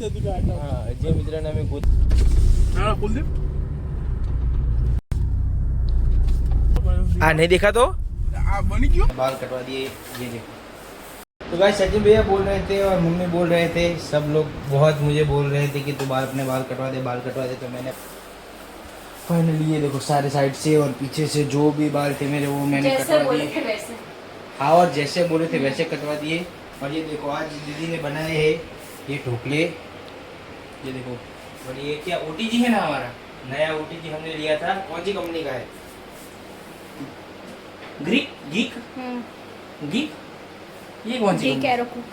अजय मित्र ने हमें नहीं देखा तो बनी क्यों? बाल कटवा दिए ये देखो। तो गाइस सचिन भैया बोल रहे थे और मम्मी बोल रहे थे, सब लोग बहुत मुझे बोल रहे थे कि तू अपने बाल कटवा दे। तो मैंने फाइनली ये देखो सारे साइड से और पीछे से जो भी बाल थे मेरे वो मैंने कटवा दिए। हाँ, और जैसे बोले थे वैसे कटवा दिए। और ये देखो आज दीदी ने बनाए हैं ये ढोकले, ये देखो। और ये क्या OTG है ना, हमारा नया OTG हमने लिया था। कौन सी कंपनी का है? गीक ये कौन सी? Geek Aero Cook.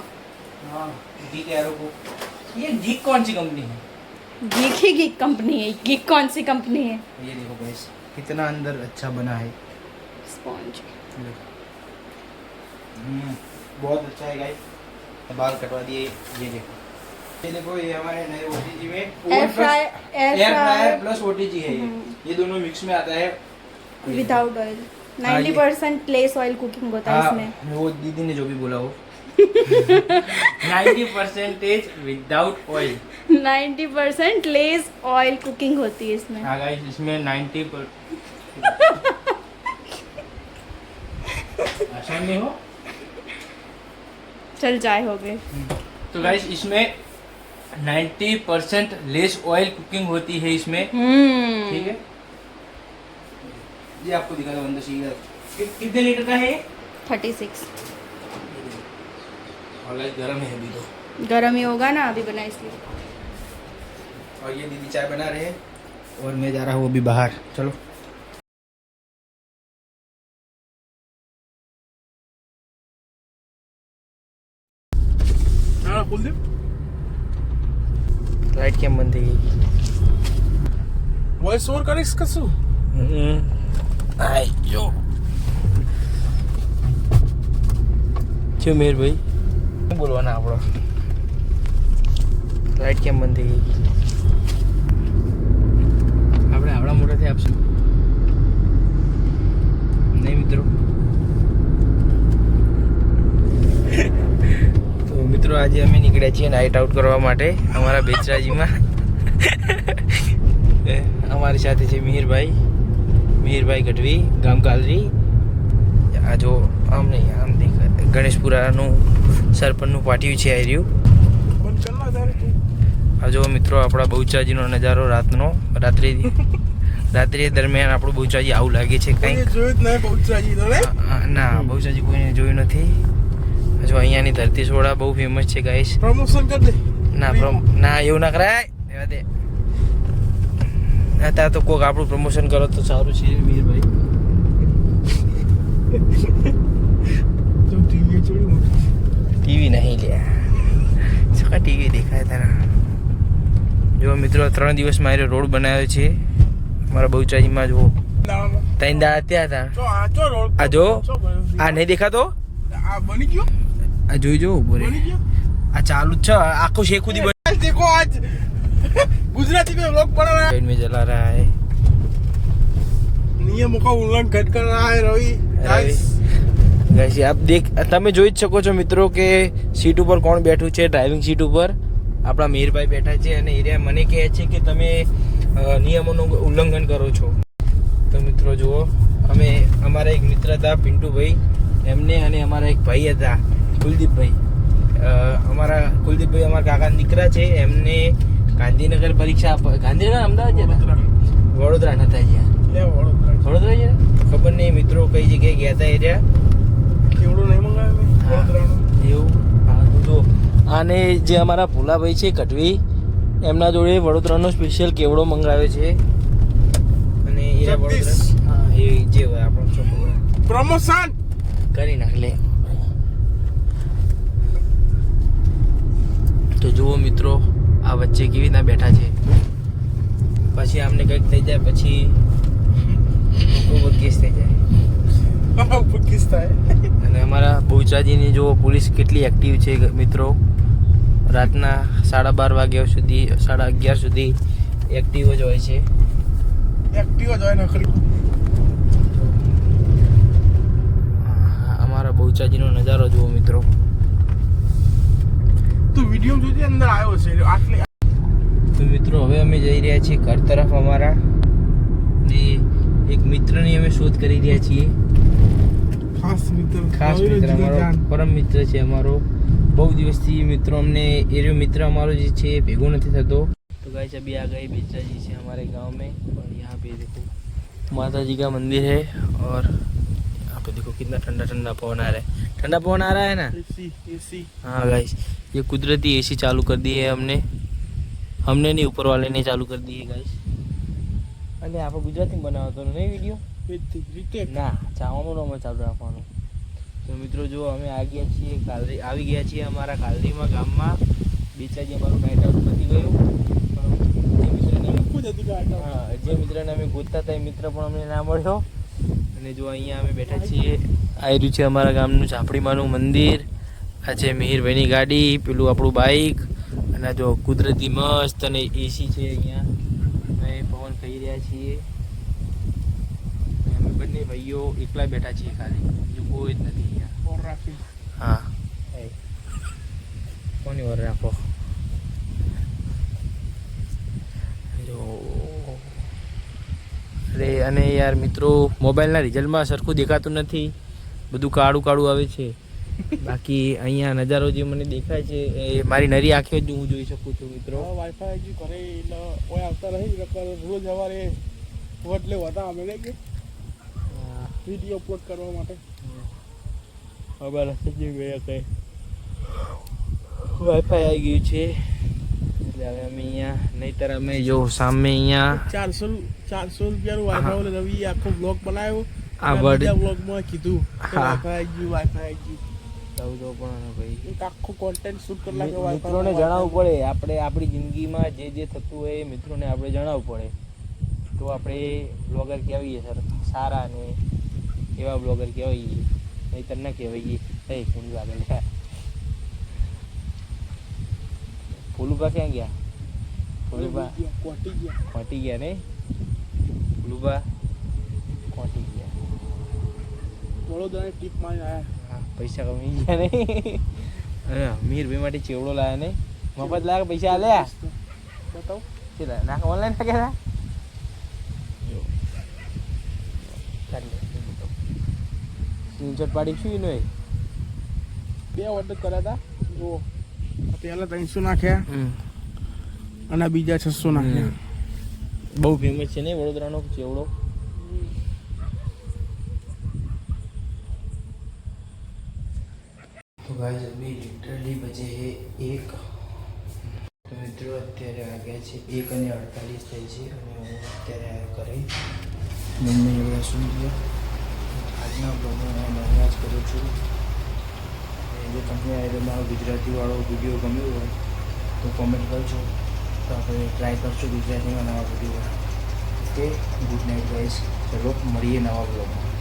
हाँ, गीक एरो कुक। ये गीक कौन सी कंपनी है? गीक ही गीक कंपनी है। गीक कौन सी कंपनी है? ये देखो गाइस कितना अंदर अच्छा बना है स्पॉन्ज। बहुत अच्छा है गाइस। बाल कटवा दिए ये देखो ये हमारे नए OTG में एयर फ्रायर प्लस OTG है। ये दोनों मिक्स में आता है without oil. 90% less oil cooking होता है इसमें। वो दीदी ने जो भी बोला वो 90% without oil, 90% less oil cooking होती है इसमें। हाँ गाइस इसमें 90% आसान नहीं हो। चल जाए हो गए। तो गाइस इसमें 90% लेस ऑयल कुकिंग होती है इसमें, ठीक है। ये आपको दिखा दो अंदर सीधा कितने लीटर का है? 36। और लाइट गर्म है अभी तो। गरम ही होगा ना, अभी बना इसलिए। और ये दीदी चाय बना रहे हैं और मैं जा रहा हूँ अभी बाहर। चलो लाइट કેમ બંધ થઈ ગઈ? वॉइस ओवर કરીશ કશું? આઈ જો જો મેર ભાઈ શું બોલવાના આપણો? લાઈટ કેમ બંધ થઈ ગઈ? આપણે આવડા મોટાથી આપશું નહીં મિત્રો? તો મિત્રો આજે અમે નીકળ્યા છીએ નાઇટ આઉટ કરવા માટે અમારા બેચરાજીમાં। અમારી સાથે છે મિહિરભાઈ ગઢવી, ગામ કાલરી। આ જો આમ નહીં આમ દેખાય ગણેશપુરાનું સરપંચનું પાટિયું છે આ રહ્યું। આ જો મિત્રો આપણા બહુચરાજીનો નજારો રાતનો, રાત્રિ દરમિયાન આપણું બહુચરાજી આવું લાગે છે કંઈક। ના બહુચરાજી કોઈને જોયું નથી। જો અહીંયાની ધરતી સોડા બહુ ફેમસ છે ગાઈસ। પ્રમોશન કર દે। ના એવું ના કરાય, રહેવા દે। અત્યારે તો કોઈક આપણું પ્રમોશન કરો તો સારું છે મિહિરભાઈ। ટીવી નહીં લ્યા, સકા ટીવી દેખાય તારા। જો મિત્રો 3 દિવસ મારે રોડ બનાવ્યો છે મારા બહુચરાજીમાં। જો 3 દાડા ત્યાં હતા। આ જો આ નહીં દેખાતો? આ બની ગયો? આ જોઈ જો ઉભો રે, આ ચાલુ જ છે આખું શેખુદી। देखो आज गुजराती में व्लॉग बना रहा है, में जला रहा है, नियमों का उल्लंघन कर रहा है रवि। गाइस आप देख તમે જોઈ જ શકો છો મિત્રો કે સીટ ઉપર કોણ બેઠું છે। ડ્રાઇવિંગ સીટ ઉપર આપણા મિહિરભાઈ બેઠા છે અને એરિયા મને કહે છે કે તમે નિયમોનું ઉલ્લંઘન કરો છો। તો મિત્રો જુઓ અમે અમારા એક મિત્ર હતા પિન્ટુભાઈ, એમને અને અમારા એક ભાઈ હતા કુલદીપભાઈ। અમારા કુલદીપભાઈ અમારા કાકાના દીકરા છે, એમને ગાંધીનગર પરીક્ષા ગાંધીનગર અમદાવાદ જતા વડોદરા નતા ગયા, વડોદરા ગયા ખબર નહીં મિત્રો કઈ જગ્યાએ ગયા હતા એરિયા। કેવડું નહીં મંગાવ્યું એવું તો। આને જે અમારા ભોલાભાઈ છે કટવી, એમના જોડે વડોદરાનો સ્પેશિયલ કેવડો મંગાવ્યો છે અને એ વડોદરા હા એ જે હોય આપણો છોકરો પ્રમોશન કરી નાખ લે। તો જુઓ મિત્રો આ વચ્ચે કેવી રીતના બેઠા છે, પછી આમને કંઈક થઈ જાય પછી કેસ થઈ જાય। અને અમારા બહુચરાજીની જો પોલીસ કેટલી એક્ટિવ છે મિત્રો, રાતના 12:30 વાગ્યા સુધી 11:30 સુધી એક્ટિવ જ હોય છે। અમારા બહુચરાજીનો નજારો જુઓ મિત્રો। તું વિડીયો જોજે અંદર આવ્યો છે આટલે. તો મિત્રો હવે અમે જઈ રહ્યા છીએ ઘર તરફ અમારા, ને એક મિત્રની અમે શોધ કરી રહ્યા છીએ. ખાસ મિત્ર અમારો પરમ મિત્ર છે અમારો. બહુ દિવસથી મિત્રો અમને એરિયો મિત્ર અમારો જે છે ભેગો નથી થતો. तो गाइस अभी आ गए बेचा जी से हमारे गांव में, और यहाँ पे देखो माता जी का मंदिर है, और यहाँ पे देखो कितना ठंडा ठंडा पवन आ रहा है. ठंडा पवन आ रहा है ना. एसी. हाँ गाइस, ये कुदरती एसी चालू कर दी है हमने नहीं, ऊपर वाले ने चालू कर दी है गाइस. અને આપણે ગુજરાતીમાં બનાવતો નહીં વિડીયો રીતે ના, ચાવાનું નામ ચાલુ રાખવાનું. તો મિત્રો જો અમે આવી ગયા છીએ અમારા કાલરીમાં ગામમાં. બેચાજી અમારું નાઇટ આઉટ પતી ગયું. જે મિત્રને અમે ગોતતા હતા એ મિત્ર પણ અમને ના મળ્યો. અને જો અહીંયા અમે બેઠા છીએ, આવ્યું છે અમારા ગામનું ઝાપડીમાંનું મંદિર. આ છે મિહિરભાઈની ગાડી, પેલું આપણું બાઇક, અને જો કુદરતી મસ્ત અને એસી છે અહીંયા. અમે પવન ખાઈ રહ્યા છીએ. અમે બંને ભાઈઓ એકલા બેઠા છીએ ખાલી, બીજું કોઈ જ નથી અહીંયા. હા, કોની વાર રાખો. અરે અને યાર મિત્રો, મોબાઈલના રિઝલ્ટમાં સરખું દેખાતું નથી, બધું કાળું કાળું આવે છે. બાકી અહીંયા નજારો જે મને દેખાય છે એ મારી નરી આંખે જ હું જોઈ શકું છું મિત્રો. વાઈફાઈ હજી ઘરે એટલે કોઈ આવતા નહીં, રોજ સવારે એટલે હતા અમે લઈ ગਏ વિડીયો અપલોડ કરવા માટે. વાઈફાઈ આવી ગયું છે એટલે હવે અમે અહીંયા, નહીતર અમે જો સામે અહીંયા 400 રૂપિયાનું વાઈફાઈ રવિ આખો બ્લોગ બનાવ્યો. આ વર્ડ બ્લોગમાં કીધું વાઈફાઈ આવી ગયું તો પણ ભાઈ એક આખો કોન્ટેન્ટ શૂટ કરી નાખ્યો. મિત્રોને જણાવવું પડે, આપણે આપણી જિંદગીમાં જે થતું હોય એ મિત્રોને આપણે જણાવવું પડે, તો આપણે બ્લોગર કહેવાઈએ સર, સારા ને એવા બ્લોગર કહેવાઈએ, નહીતર ના કહેવાઈએ. એ ફૂલ આગળ ફૂલુબા ક્યાં ગયા? ફૂલુબા ખોટી ગયા ને, ફૂલુબા ખોટી ગયા. વડોદરાની ટીપ માં આવ્યા. હા, પૈસા કમી ગયા ને. મીરભાઈ માટે ચેવડો લાયા ને, મફત લાયા પૈસા આલ્યા. બતાવો ના ઓનલાઈન નાખ્યા સ્ક્રીનશોટ પાડી શું એનો? 2 ઓર્ડર કર્યા હતા. જો પહેલા 300 નાખ્યા અને બીજા 600 નાખ્યા. બહુ ફેમસ છે ને વડોદરાનો ચેવડો. તો ગાઈસ અભી લિટરલી બજે હે 1. તો મિત્રો અત્યારે વાગ્યા છે 1:48 થઈ છે, અને હું અત્યારે ઘરે મમ્મી એવડા શું ગયા. આજના બ્લોગમાં હું નોંધ કરું છું. જો તમને મારો ગુજરાતીવાળો વિડીયો ગમ્યો હોય તો કોમેન્ટ કરજો, તો આપણે ટ્રાય કરશું ગુજરાતીમાં નવા video. Okay, good night guys. ચલો મળીએ નવા બ્લોગમાં.